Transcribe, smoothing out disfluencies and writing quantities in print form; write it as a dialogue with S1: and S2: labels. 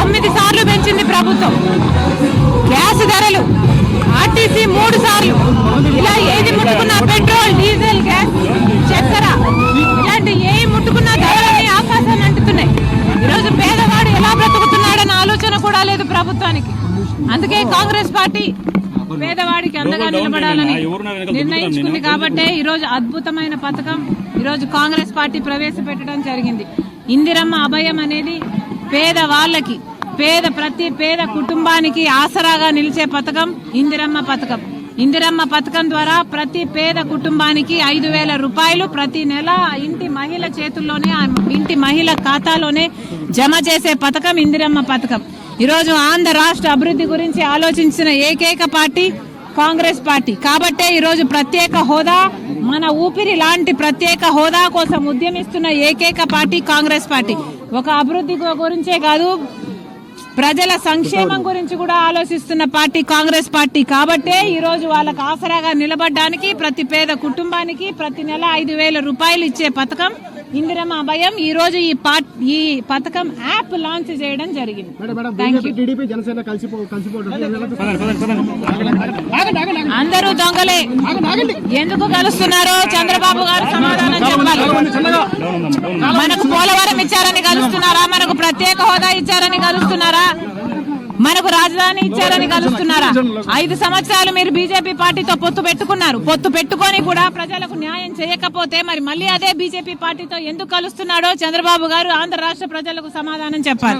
S1: 9 సార్లు పెంచింది ప్రభుత్వం. గ్యాస్ ధరలు ఆర్టీసీ 3 సార్లు. ఇలా ఏది ముట్టుకున్నా పెట్రోల్, డీజిల్, గ్యాస్, చక్కెర ఇలాంటి ఏది ముట్టుకున్నా ధరలన్నీ ఆకాశాన్ని అంటుతున్నాయి. ఈరోజు పేదవాడు ఎలా బ్రతుకుతున్నాడన్న ఆలోచన కూడా లేదు ప్రభుత్వానికి. అందుకే కాంగ్రెస్ పార్టీ పేదవాడికి అండగా నిలబడాలని నిర్ణయించుకుంది. కాబట్టే ఈరోజు అద్భుతమైన పథకం ఈరోజు కాంగ్రెస్ పార్టీ ప్రవేశపెట్టడం జరిగింది. ఇందిరమ్మ అభయం అనేది పేదవాళ్ళకి, ప్రతి పేద కుటుంబానికి ఆసరాగా నిలిచే పథకం ఇందిరమ్మ పథకం. ఇందిరమ్మ పథకం ద్వారా ప్రతి పేద కుటుంబానికి 5,000 రూపాయలు ప్రతి నెల ఇంటి మహిళ చేతుల్లోనే, ఇంటి మహిళ ఖాతాలోనే జమ చేసే పథకం ఇందిరమ్మ పథకం. ఈరోజు ఆంధ్ర రాష్ట్ర అభివృద్ధి గురించి ఆలోచించిన ఏకైక పార్టీ కాంగ్రెస్ పార్టీ. కాబట్టే ఈరోజు ప్రత్యేక హోదా, మన ఊపిరి లాంటి ప్రత్యేక హోదా కోసం ఉద్యమిస్తున్న ఏకైక పార్టీ కాంగ్రెస్ పార్టీ. ఒక అభివృద్ధి గురించే కాదు, ప్రజల సంక్షేమం గురించి కూడా ఆలోచిస్తున్న పార్టీ కాంగ్రెస్ పార్టీ. కాబట్టే ఈరోజు వాళ్ళకు ఆసరాగా నిలబడడానికి ప్రతి పేద కుటుంబానికి ప్రతి నెల 5,000 రూపాయలు ఇచ్చే పథకం ఇందిరమ్మ అభయం. ఈ రోజు ఈ పథకం యాప్ లాంచ్ చేయడం జరిగింది. అందరూ దొంగలే, ఎందుకు కలుస్తున్నారో చంద్రబాబు గారు సమాధానం చెప్పాలి. మనకు పోలవరం ఇచ్చారని కలుస్తున్నారా? మనకు ప్రత్యేక హోదా ఇచ్చారని కలుస్తున్నారా? మనకు రాజధాని ఇచ్చారని కలుస్తున్నారా? 5 సంవత్సరాలు మీరు బీజేపీ పార్టీతో పొత్తు పెట్టుకున్నారు. పొత్తు పెట్టుకొని కూడా ప్రజలకు న్యాయం చేయకపోతే మరి మళ్ళీ అదే బీజేపీ పార్టీతో ఎందుకు కలుస్తున్నాడో చంద్రబాబు గారు ఆంధ్ర రాష్ట్ర ప్రజలకు సమాధానం చెప్పాలి.